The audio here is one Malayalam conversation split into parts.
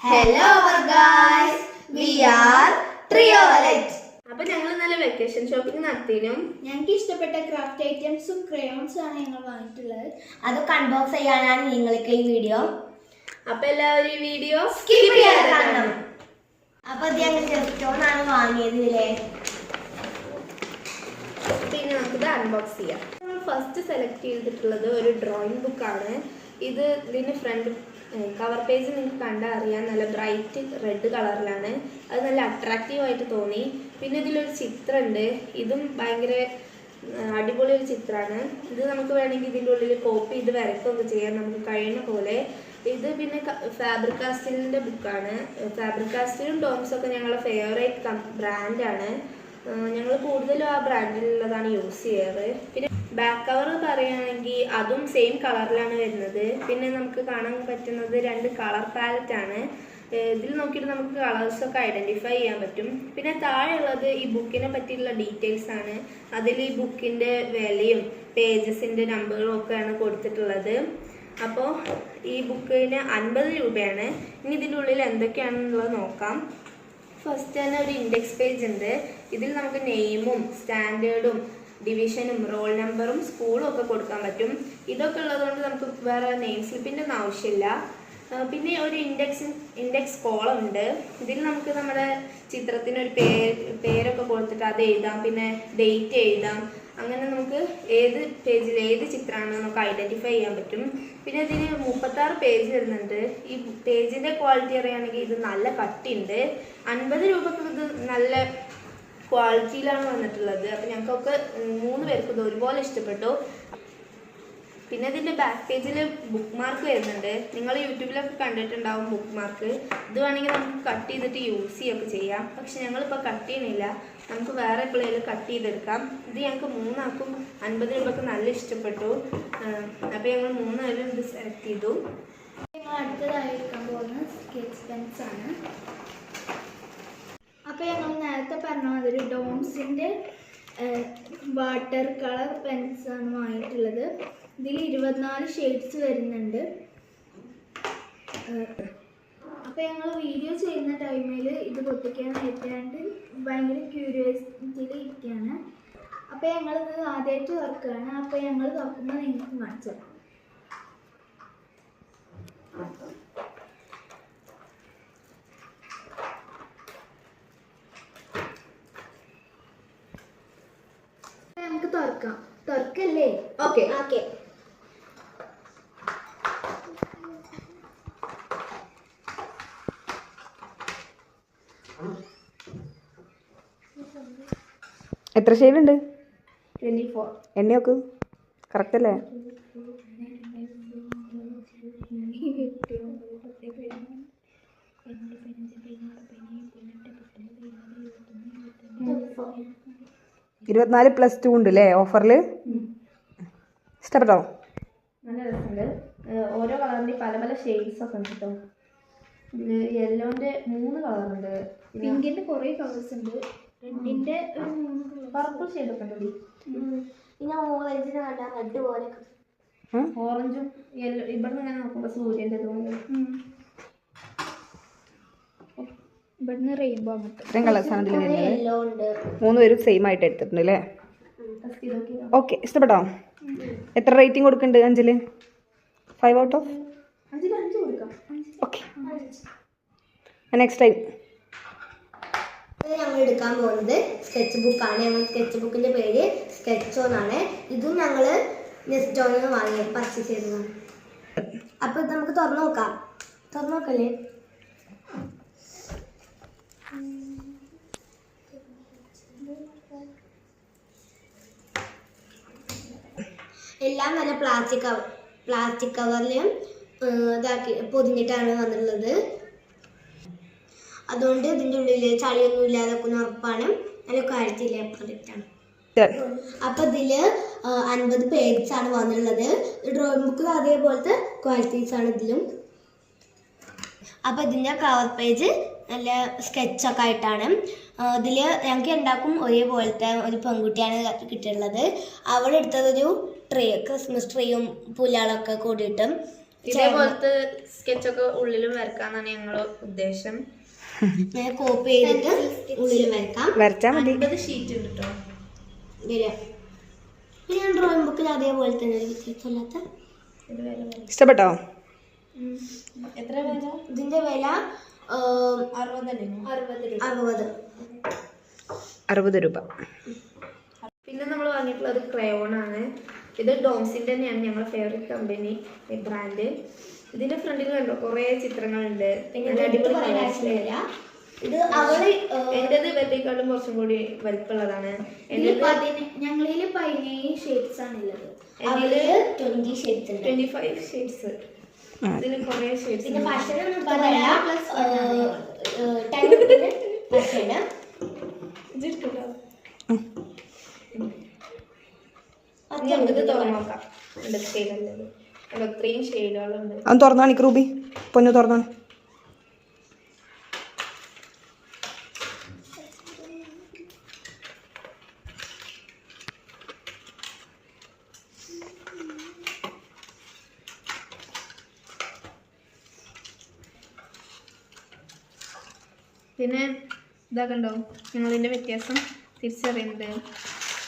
Hello guys, we are Triolet. അപ്പോൾ ഞങ്ങൾ നല്ല വെക്കേഷൻ ഷോപ്പിംഗ് നടത്തിനും ഞങ്ങൾക്ക് ഇഷ്ടപ്പെട്ട ക്രാഫ്റ്റ് ഐറ്റംസും ക്രയോൺസും ആണ് ഞങ്ങൾ വാങ്ങിയിട്ടുള്ളത്. അതൊക്കെ അൺബോക്സ് ചെയ്യാനാണ് നിങ്ങൾക്ക് ഈ വീഡിയോ. അപ്പോൾ എല്ലാവരും ഈ വീഡിയോ സ്കിപ്പ് ചെയ്യാതെ കാണണം. അപ്പോൾ ഇത് ഞങ്ങൾ ജെസ്റ്റോണാണ് വാങ്ങിയത് ഇല്ലേ. പിന്നെ നമുക്കിത് അൺബോക്സ് ചെയ്യാം. നമ്മൾ ഫസ്റ്റ് സെലക്ട് ചെയ്തിട്ടുള്ളത് ഒരു ഡ്രോയിങ് ബുക്കാണ്. ഇതിന് ഫ്രണ്ട് കവർ പേജ് നിങ്ങൾക്ക് കണ്ടാൽ അറിയാം, നല്ല ബ്രൈറ്റ് റെഡ് കളറിലാണ്. അത് നല്ല അട്രാക്റ്റീവായിട്ട് തോന്നി. പിന്നെ ഇതിലൊരു ചിത്രമുണ്ട്, ഇതും ഭയങ്കര അടിപൊളി ഒരു ചിത്രമാണ്. ഇത് നമുക്ക് വേണമെങ്കിൽ ഇതിൻ്റെ ഉള്ളിൽ കോപ്പി ചെയ്ത് വരയ്ക്കുകയൊക്കെ ചെയ്യാം നമുക്ക് കഴിയുന്ന പോലെ. ഇത് പിന്നെ ഫാബ്രിക് കാസ്റ്റിലിൻ്റെ ബുക്കാണ്. ഫാബ്രിക് കാസ്റ്റിലും ഡോംസൊക്കെ ഞങ്ങളുടെ ഫേവറേറ്റ് ബ്രാൻഡാണ്. ഞങ്ങൾ കൂടുതലും ആ ബ്രാൻഡിലുള്ളതാണ് യൂസ് ചെയ്യാറ്. പിന്നെ ബാക്ക് കവർ പറയുകയാണെങ്കിൽ അതും സെയിം കളറിലാണ് വരുന്നത്. പിന്നെ നമുക്ക് കാണാൻ പറ്റുന്നത് രണ്ട് കളർ പാലറ്റാണ്. ഇതിൽ നോക്കിയിട്ട് നമുക്ക് കളേഴ്സൊക്കെ ഐഡൻറ്റിഫൈ ചെയ്യാൻ പറ്റും. പിന്നെ താഴെയുള്ളത് ഈ ബുക്കിനെ പറ്റിയുള്ള ഡീറ്റെയിൽസ് ആണ്. അതിൽ ഈ ബുക്കിൻ്റെ വിലയും പേജസിൻ്റെ നമ്പറും ഒക്കെയാണ് കൊടുത്തിട്ടുള്ളത്. അപ്പോൾ ഈ ബുക്കിന് 50 രൂപയാണ്. ഇനി ഇതിൻ്റെ ഉള്ളിൽ എന്തൊക്കെയാണെന്നുള്ളത് നോക്കാം. ഫസ്റ്റ് തന്നെ ഒരു ഇൻഡെക്സ് പേജ് ഉണ്ട്. ഇതിൽ നമുക്ക് നെയിമും സ്റ്റാൻഡേർഡും ഡിവിഷനും റോൾ നമ്പറും സ്കൂളും ഒക്കെ കൊടുക്കാൻ പറ്റും. ഇതൊക്കെ ഉള്ളതുകൊണ്ട് നമുക്ക് വേറെ നെയിം സ്ലിപ്പിൻ്റെ ഒന്നും ആവശ്യമില്ല. പിന്നെ ഒരു ഇൻഡെക്സ് കോളം ഉണ്ട്. ഇതിൽ നമുക്ക് നമ്മുടെ ചിത്രത്തിനൊരു പേരൊക്കെ കൊടുത്തിട്ട് അത് എഴുതാം, പിന്നെ ഡേറ്റ് എഴുതാം. അങ്ങനെ നമുക്ക് ഏത് പേജിൽ ഏത് ചിത്രമാണെന്ന് നമുക്ക് ഐഡൻറ്റിഫൈ ചെയ്യാൻ പറ്റും. പിന്നെ ഇതിന് 36 പേജ് വരുന്നുണ്ട്. ഈ പേജിൻ്റെ ക്വാളിറ്റി അറിയുകയാണെങ്കിൽ ഇത് നല്ല കട്ടിയുണ്ട്. 50 രൂപക്ക് ഇത് നല്ല ക്വാളിറ്റിയിലാണ് വന്നിട്ടുള്ളത്. അപ്പോൾ ഞങ്ങൾക്കൊക്കെ 3 പേർക്കും ഇത് ഒരുപോലെ ഇഷ്ടപ്പെട്ടു. പിന്നെ ഇതിൻ്റെ ബാക്ക് പേജിൽ ബുക്ക് മാർക്ക് വരുന്നുണ്ട്. നിങ്ങൾ യൂട്യൂബിലൊക്കെ കണ്ടിട്ടുണ്ടാവും ബുക്ക് മാർക്ക്. ഇത് വേണമെങ്കിൽ നമുക്ക് കട്ട് ചെയ്തിട്ട് യൂസ് ചെയ്യുകയൊക്കെ ചെയ്യാം. പക്ഷെ ഞങ്ങളിപ്പോൾ കട്ട് ചെയ്യണില്ല, നമുക്ക് വേറെ എപ്പോഴേലും കട്ട് ചെയ്തെടുക്കാം. ഇത് ഞങ്ങൾക്ക് 3 ആൾക്കും 50 രൂപക്ക് നല്ല ഇഷ്ടപ്പെട്ടു. അപ്പോൾ ഞങ്ങൾ 3 പേരും ഇത് സെലക്ട് ചെയ്തു. ഞങ്ങൾ അടുത്തതായിരിക്കാൻ പോകുന്നത് സ്കെച്ച് പെൻസ് ആണ്. അപ്പോൾ ഞങ്ങൾ നേരത്തെ പറഞ്ഞ മാതിരി ഡോംസിൻ്റെ വാട്ടർ കളർ പെൻസാണ് വാങ്ങിയിട്ടുള്ളത്. ഇതിൽ 24 ഷെയ്ഡ്സ് വരുന്നുണ്ട്. അപ്പോൾ ഞങ്ങൾ വീഡിയോ ചെയ്യുന്ന ടൈമിൽ ഇത് പൊട്ടിക്കാനായിട്ടാണ്ട് ഭയങ്കര ക്യൂരിയോസിറ്റിയിൽ ഇരിക്കുകയാണ്. അപ്പോൾ ഞങ്ങളിത് ആദ്യമായിട്ട് തുറക്കുകയാണ്. അപ്പോൾ ഞങ്ങൾ തുറക്കുമ്പോൾ നിങ്ങൾക്ക് കാണിച്ചു തരാം. നമുക്ക് തുറക്കാം. തുറക്കല്ലേ? ഓക്കെ. ഓക്കെ. എത്ര ഷെയ്ഡ് ഉണ്ട്? 24. എണ്ണയൊക്കെ കറക്റ്റ് അല്ലേ? +2 ഉണ്ട് അല്ലേ ഓഫറിൽ? ഇഷ്ടപ്പെട്ടോ? നല്ല രസമുണ്ട്. ഓരോ കളറിൻ്റെ പല പല ഷെയ്ഡ്സ് ഒക്കെ ഉണ്ട് കേട്ടോ. ഇതിൽ യെല്ലോൻ്റെ 3 കളറുണ്ട്, പിങ്കിന്റെ കുറേ കളേഴ്സ് ഉണ്ട്, റെഡിന്റെ ഒരു 3 പർപ്പിൾ ഷെയ്ഡൊക്കെ ഉണ്ട്. പിന്നെ ഓറഞ്ചിന് കണ്ട റെഡ് പോലെ ഓറഞ്ചും യെല്ലോ. ഇവിടെ നിന്ന് നോക്കുമ്പോൾ സൂര്യൻ്റെ ഇതുപോലെ ഇവിടുന്ന് റെയിൻബോ അങ്ങോട്ട് ഇത്രയും കളേഴ്സാണ് ഇതിൽ വരുന്നത്. യെല്ലോ ഉണ്ട്. 3 പേരും സെയിം ആയിട്ട് എടുത്തിട്ടുണ്ട് അല്ലേ? ഓക്കെ. ഇഷ്ടപ്പെട്ടോ? എത്ര റേറ്റിംഗ് കൊടുക്കുന്നുണ്ട് 5-ൽ? 5 ഔട്ട് ഓഫ് 5 കൊടുക്കാം. ഓക്കെ. നെക്സ്റ്റ് ടൈം ഞങ്ങൾ എടുക്കാൻ പോകുന്നത് സ്കെച്ച് ബുക്കാണ്. ഞങ്ങൾ സ്കെച്ച് ബുക്കിന്റെ പേര് സ്കെച്ചോ എന്നാണ്. ഇതും ഞങ്ങൾ നെസ്റ്റോണിൽ വാങ്ങി പർച്ചേസ് ചെയ്തതാണ്. അപ്പോൾ ഇത് നമുക്ക് തുറന്നു നോക്കാം. തുറന്നു നോക്കല്ലേ? എല്ലാം നല്ല പ്ലാസ്റ്റിക് കവറിലും ഇതാക്കി പൊതിഞ്ഞിട്ടാണ് വന്നിട്ടുള്ളത്. അതുകൊണ്ട് ഇതിൻ്റെ ഉള്ളിൽ ചളിയൊന്നും ഇല്ലാതൊക്കെ ഉറപ്പാണ്. നല്ല ക്വാളിറ്റിയിലെ പ്രൊഡക്റ്റാണ്. അപ്പോൾ ഇതിൽ 50 പേജസ് ആണ് വന്നിട്ടുള്ളത്. ഡ്രോയിങ് ബുക്കിൽ അതേപോലത്തെ ക്വാളിറ്റീസ് ആണ് ഇതിലും. അപ്പോൾ ഇതിൻ്റെ കവർ പേജ് നല്ല സ്കെച്ചൊക്കെ ആയിട്ടാണ്. ഇതിൽ ഞങ്ങൾക്ക് ഉണ്ടാക്കും ഒരേപോലത്തെ ഒരു പെൺകുട്ടിയാണ് കിട്ടിയിട്ടുള്ളത്. അവൾ എടുത്തതൊരു ട്രീ, ക്രിസ്മസ് ട്രീയും പുല്ലാളൊക്കെ കൂടിയിട്ട് ഇതേപോലത്തെ സ്കെച്ചൊക്കെ ഉള്ളിലും വരക്കാന്നാണ് ഞങ്ങളുടെ ഉദ്ദേശം. കോപ്പി ചെയ്തിട്ട് ഉള്ളിൽ വരക്കാം. വരച്ചാൽ മതി. 50 ഷീറ്റ് ഉണ്ട് കേട്ടോ. വരിക. പിന്നെ ഞാൻ ഡ്രോയിങ് ബുക്കിൽ അതേപോലെ തന്നെ ഒരു വ്യത്യാസമില്ലാത്ത. ഇഷ്ടപ്പെട്ടോ? എത്ര വില? ഇതിന്റെ വില 60 രൂപ. പിന്നെ നമ്മൾ വാങ്ങിയിട്ടുള്ളത് ക്രയോൺ ആണ്. ഇത് ഡോംസിന്റെ തന്നെയാണ് ഞങ്ങളുടെ ഫേവറേറ്റ് കമ്പനി ബ്രാൻഡ്. ഇതിന്റെ ഫ്രണ്ടിൽ കണ്ടോ കുറേ ചിത്രങ്ങളുണ്ട്. ഇത് അവള് എന്റേത് ഇവരുടെക്കാളും കുറച്ചും കൂടി വലിപ്പമുള്ളതാണ്. ഞങ്ങളിൽ 17 ഷെയ്ഡ്സ് ആണുള്ളത്. 20 ഷെയ്ഡ്സ് ഉണ്ട്. 25 ഷെയ്ഡ്സ്. ഇതിൽ കുറേ ഷെയ്ഡ്സ്. പിന്നെ ഭക്ഷണം പറയാം 10 റുപ്പീന് ഭക്ഷണം. നമുക്കിത് തുറന്നു നോക്കാം. ഇത്രയും ഷെയ്ഡുകളുണ്ട്. അത് തുറന്നാണ് റൂബി, പൊന്നു തുറന്നാണ്. പിന്നെ ഇതാക്കണ്ടോ, ഞങ്ങളിതിൻ്റെ വ്യത്യാസം തിരിച്ചറിയുന്നുണ്ട്.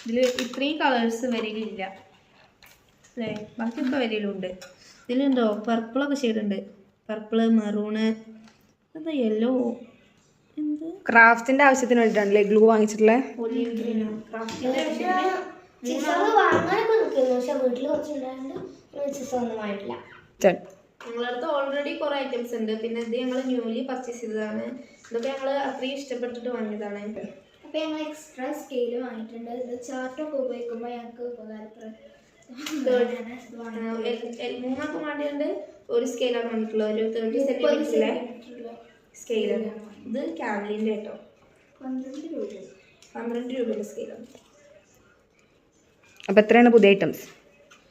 ഇതിൽ ഇത്രയും കളേഴ്സ് വരിയിലില്ല അല്ലേ, ബാക്കിയൊക്കെ വരിയിലുണ്ട്. ഇതിലുണ്ടോ പർപ്പിളൊക്കെ ഷെയ്ഡുണ്ട്. പർപ്പിള്, മെറൂണ്, എന്താ യെല്ലോ, എന്ത് ക്രാഫ്റ്റിന്റെ ആവശ്യത്തിന് വേണ്ടിയിട്ടാണല്ലേ ഗ്ലൂ വാങ്ങിച്ചിട്ടുള്ളത്. ഒലിവ് ഗ്രീനോ ക്രാഫ്റ്റിൻ്റെ വാങ്ങാനൊക്കെ നിൽക്കുന്നു. പക്ഷെ വീട്ടിൽ കുറച്ചുണ്ടായതുകൊണ്ട് ഒന്നും വാങ്ങിയിട്ടില്ല. ഞങ്ങളടുത്ത് ഓൾറെഡി കുറേ ഐറ്റംസ് ഉണ്ട്. പിന്നെ ഇത് ഞങ്ങൾ ന്യൂലി പർച്ചേസ് ചെയ്തതാണ്. ഇതൊക്കെ ഞങ്ങൾ അത്രയും ഇഷ്ടപ്പെട്ടിട്ട് വാങ്ങിയതാണ്. അപ്പോൾ ഞങ്ങൾ എക്സ്ട്രാ സ്കെയിൽ വാങ്ങിയിട്ടുണ്ട്. ഇത് ചാർട്ടൊക്കെ ഉപയോഗിക്കുമ്പോൾ ഞങ്ങൾക്ക് ഉപകാരപ്രദം. 3 വേണ്ടിയുണ്ട്. ഒരു സ്കെയിലാണ് വന്നിട്ടുള്ളത്, ഒരു 30 സെന്റിമീറ്ററിലെ സ്കെയിലാണ്. ഇത് കാവലിൻ്റെ കേട്ടോ, 12 രൂപയുടെ സ്കെയിലാണ്. അപ്പോൾ എത്രയാണ് പുതിയ ഐറ്റംസ്?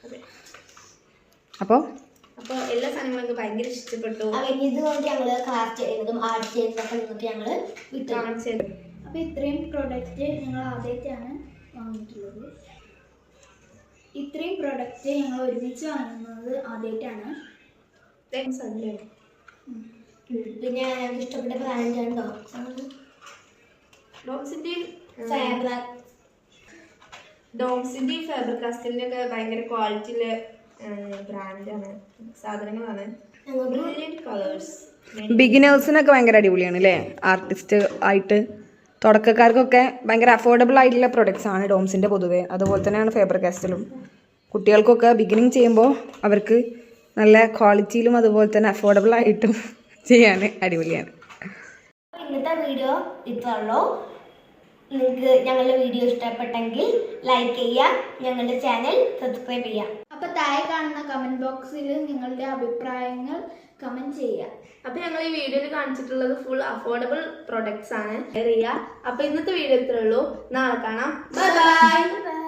അതെ. അപ്പോൾ എല്ലാ സാധനങ്ങളും എനിക്ക് ഭയങ്കര ഇഷ്ടപ്പെട്ടു. ഇതുകൊണ്ട് ഞങ്ങൾ ക്രാഫ്റ്റ് ചെയ്യുന്നതും ആർട്ട് ചെയ്യുന്നതൊക്കെ നിങ്ങൾക്ക് ഞങ്ങൾ കാണിച്ചത്. അപ്പോൾ ഇത്രയും പ്രൊഡക്റ്റ് ഞങ്ങൾ ആദ്യമായിട്ടാണ് വാങ്ങിയിട്ടുള്ളത്. ഇത്രയും പ്രൊഡക്റ്റ് ഞങ്ങൾ ഒരുമിച്ച് വാങ്ങുന്നത് ആദ്യമായിട്ടാണ്. പിന്നെ ഞങ്ങൾക്ക് ഇഷ്ടപ്പെട്ട ബ്രാൻഡ് ഉണ്ടോ? ഡോംസിൻ്റെയും ഫാബ്രിക് കാസ്റ്റിൻ്റെ ഒക്കെ ഭയങ്കര ക്വാളിറ്റിയിലെ ബ്രാൻഡാണ്, സാധനങ്ങളാണ്. Brilliant colours. ബിഗിനേഴ്സിനൊക്കെ ഭയങ്കര അടിപൊളിയാണ് അല്ലേ, ആർട്ടിസ്റ്റ് ആയിട്ട്. തുടക്കക്കാർക്കൊക്കെ ഭയങ്കര അഫോർഡബിൾ ആയിട്ടുള്ള പ്രൊഡക്ട്സ് ആണ് ഡോംസിൻ്റെ പൊതുവേ. അതുപോലെ തന്നെയാണ് ഫേബർ കാസ്റ്റലും. കുട്ടികൾക്കൊക്കെ ബിഗിനിങ് ചെയ്യുമ്പോൾ അവർക്ക് നല്ല ക്വാളിറ്റിയിലും അതുപോലെ തന്നെ അഫോർഡബിൾ ആയിട്ടും ചെയ്യാൻ അടിപൊളിയാണ്. ഇന്നത്തെ വീഡിയോ ഇത്രയുള്ളൂ. നിങ്ങൾക്ക് ഞങ്ങളുടെ വീഡിയോ ഇഷ്ടപ്പെട്ടെങ്കിൽ ലൈക്ക് ചെയ്യുക, ഞങ്ങളുടെ ചാനൽ സബ്സ്ക്രൈബ് ചെയ്യുക. അപ്പോൾ താഴെ കാണുന്ന കമൻറ്റ് ബോക്സിൽ നിങ്ങളുടെ അഭിപ്രായങ്ങൾ കമൻറ്റ് ചെയ്യുക. അപ്പോൾ ഞങ്ങൾ ഈ വീഡിയോയിൽ കാണിച്ചിട്ടുള്ളത് ഫുൾ അഫോർഡബിൾ പ്രൊഡക്ട്സ് ആണ്. അപ്പോൾ ഇന്നത്തെ വീഡിയോ ഇത്രയുള്ളൂ. നാളെ കാണാം. Bye bye.